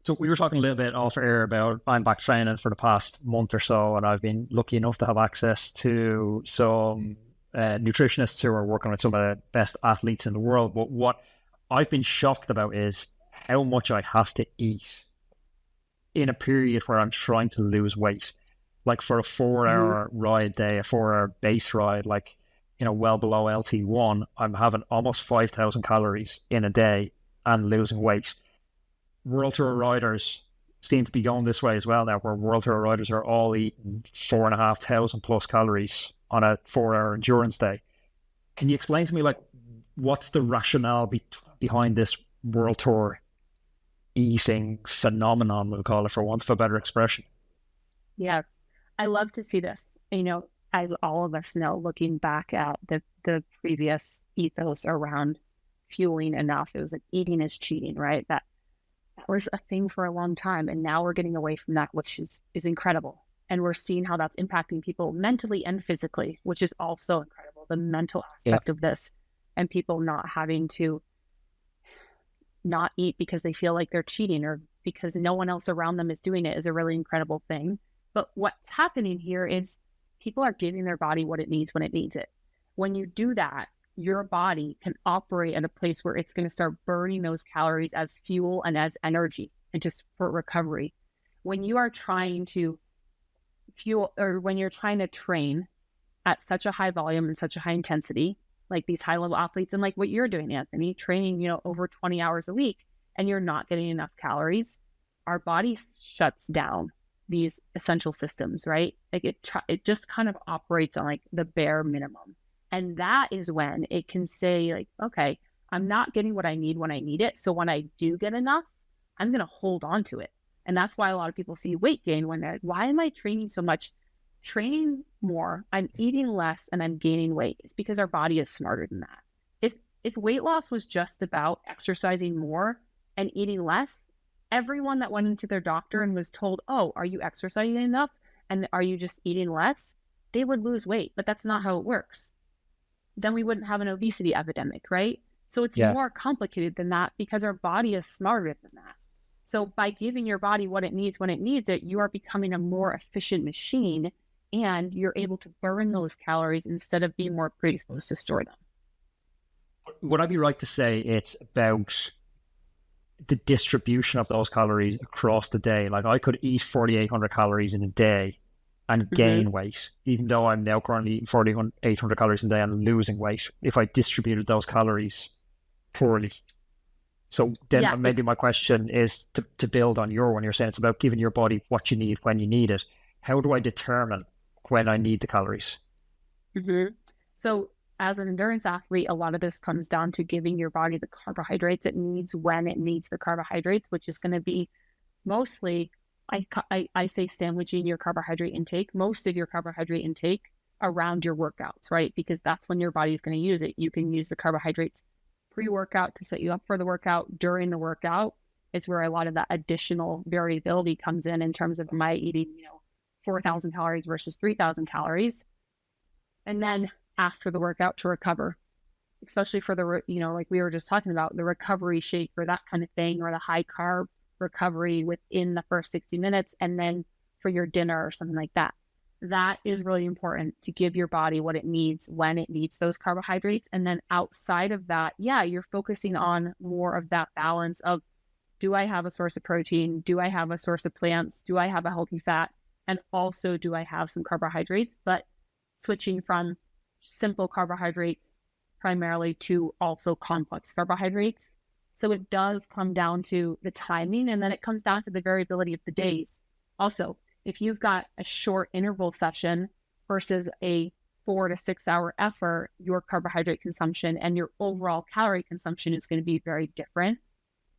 So we were talking a little bit off air about I'm back training for the past month or so, and I've been lucky enough to have access to some nutritionists who are working with some of the best athletes in the world. But what I've been shocked about is how much I have to eat in a period where I'm trying to lose weight. Like for a 4-hour ride day, a 4-hour base ride, like, well below LT1, I'm having almost 5,000 calories in a day and losing weight. World Tour riders seem to be going this way as well now, where World Tour riders are all eating 4,500 plus calories on a 4-hour endurance day. Can you explain to me, like, what's the rationale behind this World Tour eating phenomenon, we'll call it, for want of a better expression? Yeah, I love to see this. As all of us know, looking back at the previous ethos around fueling enough, it was like eating is cheating, right? That was a thing for a long time. And now we're getting away from that, which is incredible. And we're seeing how that's impacting people mentally and physically, which is also incredible. The mental aspect of this, and people not having to not eat because they feel like they're cheating or because no one else around them is doing it, is a really incredible thing. But what's happening here is people are giving their body what it needs when it needs it. When you do that, your body can operate at a place where it's going to start burning those calories as fuel and as energy and just for recovery. When you are trying to fuel, or when you're trying to train at such a high volume and such a high intensity, like these high level athletes, and like what you're doing, Anthony, training, over 20 hours a week, and you're not getting enough calories, our body shuts down these essential systems, right? Like it just kind of operates on like the bare minimum. And that is when it can say like, okay, I'm not getting what I need when I need it. So when I do get enough, I'm going to hold on to it. And that's why a lot of people see weight gain when they're like, why am I training so much? Training more, I'm eating less, and I'm gaining weight. It's because our body is smarter than that. If weight loss was just about exercising more and eating less, everyone that went into their doctor and was told, oh, are you exercising enough? And are you just eating less? They would lose weight, but that's not how it works. Then we wouldn't have an obesity epidemic, right? So it's more complicated than that because our body is smarter than that. So by giving your body what it needs when it needs it, you are becoming a more efficient machine, and you're able to burn those calories instead of being more predisposed to store them. Would I be right to say it's about the distribution of those calories across the day? Like I could eat 4,800 calories in a day and gain weight, even though I'm now currently eating 4,800 calories a day and losing weight, if I distributed those calories poorly. So then maybe my question is to build on your one. You're saying it's about giving your body what you need when you need it. How do I determine when I need the calories? So as an endurance athlete, a lot of this comes down to giving your body the carbohydrates it needs when it needs the carbohydrates, which is going to be mostly, I say sandwiching your carbohydrate intake, most of your carbohydrate intake around your workouts, right? Because that's when your body is going to use it. You can use the carbohydrates pre-workout to set you up for the workout. During the workout, it's where a lot of that additional variability comes in terms of my eating, 4,000 calories versus 3,000 calories. And then after the workout to recover, especially for the, like we were just talking about, the recovery shake or that kind of thing, or the high carb recovery within the first 60 minutes. And then for your dinner or something like that. That is really important to give your body what it needs when it needs those carbohydrates. And then outside of that, you're focusing on more of that balance of, do I have a source of protein? Do I have a source of plants? Do I have a healthy fat? And also, do I have some carbohydrates? But switching from simple carbohydrates primarily to also complex carbohydrates. So it does come down to the timing, and then it comes down to the variability of the days. Also, if you've got a short interval session versus a 4 to 6 hour effort, your carbohydrate consumption and your overall calorie consumption is going to be very different.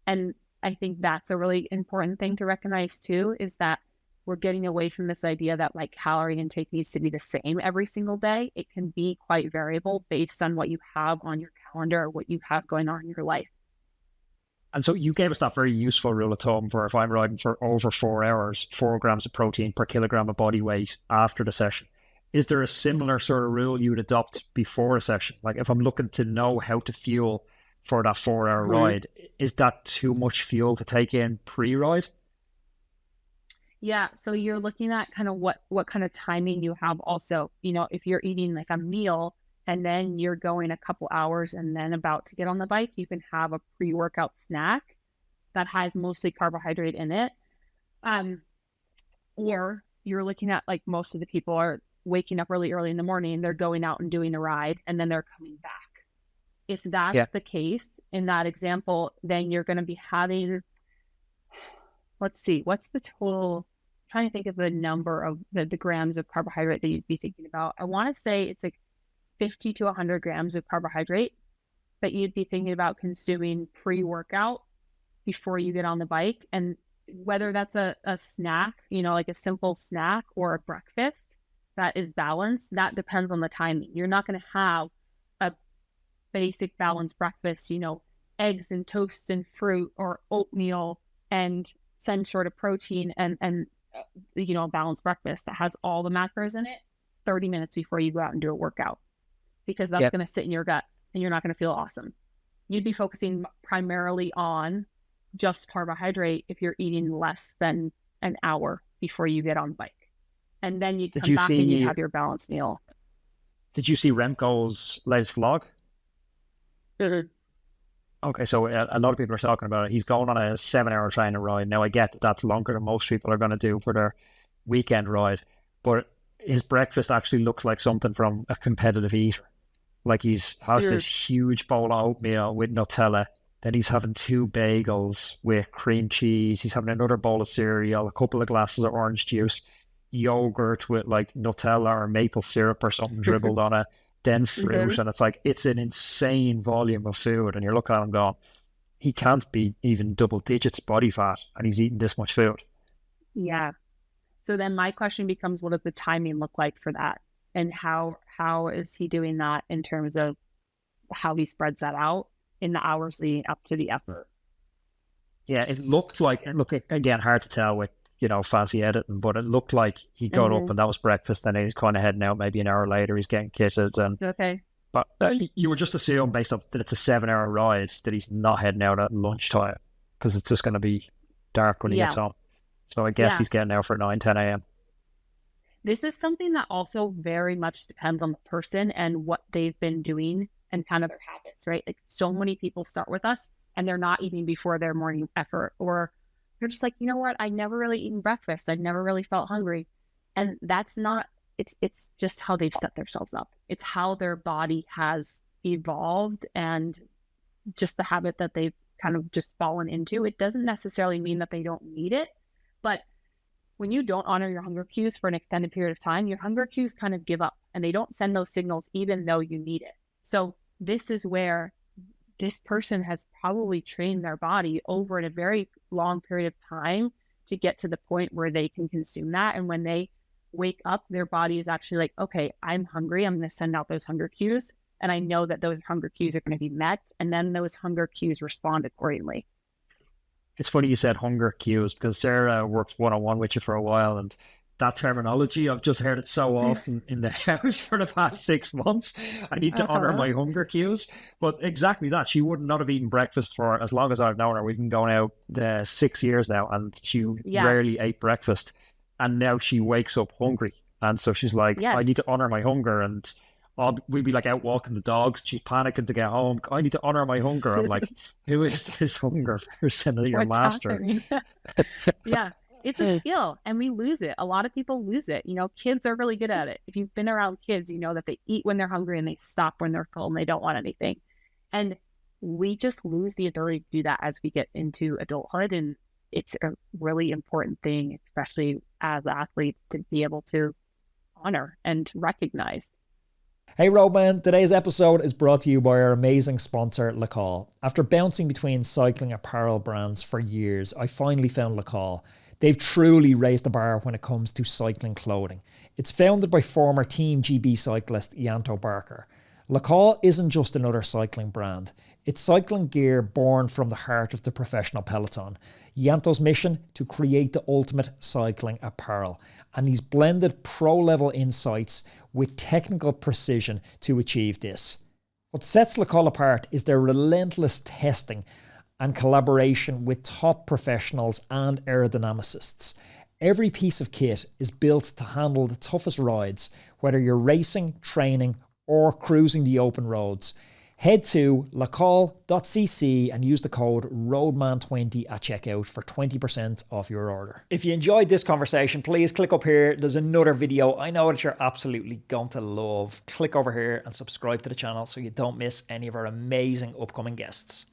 And I think that's a really important thing to recognize too, is that we're getting away from this idea that like calorie intake needs to be the same every single day. It can be quite variable based on what you have on your calendar or what you have going on in your life. And so you gave us that very useful rule of thumb for if I'm riding for over 4 hours, 4 grams of protein per kilogram of body weight after the session. Is there a similar sort of rule you would adopt before a session? Like if I'm looking to know how to fuel for that 4 hour ride, is that too much fuel to take in pre-ride? Yeah. So you're looking at kind of what kind of timing you have also. If you're eating like a meal and then you're going a couple hours and then about to get on the bike, you can have a pre-workout snack that has mostly carbohydrate in it. Or you're looking at like most of the people are waking up really early in the morning, they're going out and doing a ride, and then they're coming back. If that's the case in that example, then you're going to be having, let's see, what's the total? I'm trying to think of the number of the grams of carbohydrate that you'd be thinking about. I want to say it's like 50 to 100 grams of carbohydrate that you'd be thinking about consuming pre-workout before you get on the bike. And whether that's a snack, like a simple snack, or a breakfast that is balanced, that depends on the timing. You're not going to have a basic balanced breakfast, eggs and toast and fruit, or oatmeal and some sort of protein and a balanced breakfast that has all the macros in it 30 minutes before you go out and do a workout, because that's going to sit in your gut and you're not going to feel awesome. You'd be focusing primarily on just carbohydrate if you're eating less than an hour before you get on the bike. And then you'd come back and you'd have your balanced meal. Did you see Remco's latest vlog? Mm-hmm. Okay, so a lot of people are talking about it. He's going on a 7-hour training ride. Now, I get that that's longer than most people are going to do for their weekend ride, but his breakfast actually looks like something from a competitive eater. Like has this huge bowl of oatmeal with Nutella, then he's having 2 bagels with cream cheese, he's having another bowl of cereal, a couple of glasses of orange juice, yogurt with like Nutella or maple syrup or something dribbled on it, then fruit, and it's an insane volume of food, and you're looking at him going, he can't be even double digits body fat, and he's eating this much food. Yeah. So then my question becomes, what does the timing look like for that? And how is he doing that in terms of how he spreads that out in the hours leading up to the effort? Yeah, it looked like, again, hard to tell with, fancy editing, but it looked like he got up and that was breakfast, and he's kind of heading out maybe an hour later, he's getting kitted. But you would just assume, based off that it's a 7-hour ride, that he's not heading out at lunchtime, because it's just going to be dark when he gets home. So I guess he's getting out for 9, 10 a.m. This is something that also very much depends on the person and what they've been doing and kind of their habits, right? Like, so many people start with us and they're not eating before their morning effort, or they're just like, you know what? I never really eaten breakfast. I never really felt hungry. And that's not, it's just how they've set themselves up. It's how their body has evolved and just the habit that they've kind of just fallen into. It doesn't necessarily mean that they don't need it, but when you don't honor your hunger cues for an extended period of time, your hunger cues kind of give up and they don't send those signals even though you need it. So this is where this person has probably trained their body over a very long period of time to get to the point where they can consume that. And when they wake up, their body is actually like, okay, I'm hungry. I'm going to send out those hunger cues. And I know that those hunger cues are going to be met. And then those hunger cues respond accordingly. It's funny you said hunger cues, because Sarah worked one-on-one with you for a while, and that terminology, I've just heard it so often in the house for the past 6 months. I need to honor my hunger cues. But exactly that. She would not have eaten breakfast for as long as I've known her. We've been going out 6 years now, and she rarely ate breakfast. And now she wakes up hungry. And so she's like, I need to honor my hunger. And we'd be like out walking the dogs. She's panicking to get home. I need to honor my hunger. I'm like, who is this hunger person? Your master? Yeah. It's a skill and we lose it. A lot of people lose it. Kids are really good at it. If you've been around kids, you know that they eat when they're hungry and they stop when they're full and they don't want anything. And we just lose the ability to do that as we get into adulthood. And it's a really important thing, especially as athletes, to be able to honor and recognize. Hey Roadman, today's episode is brought to you by our amazing sponsor, Lacoste. After bouncing between cycling apparel brands for years, I finally found Lacoste. They've truly raised the bar when it comes to cycling clothing. It's founded by former Team GB cyclist Yanto Barker. Lacoste isn't just another cycling brand. It's cycling gear born from the heart of the professional peloton. Yanto's mission: to create the ultimate cycling apparel. And he's blended pro-level insights with technical precision to achieve this. What sets Lacoste apart is their relentless testing and collaboration with top professionals and aerodynamicists. Every piece of kit is built to handle the toughest rides, whether you're racing, training, or cruising the open roads. Head to lacolle.cc and use the code ROADMAN20 at checkout for 20% off your order. If you enjoyed this conversation, please click up here. There's another video I know that you're absolutely going to love. Click over here and subscribe to the channel so you don't miss any of our amazing upcoming guests.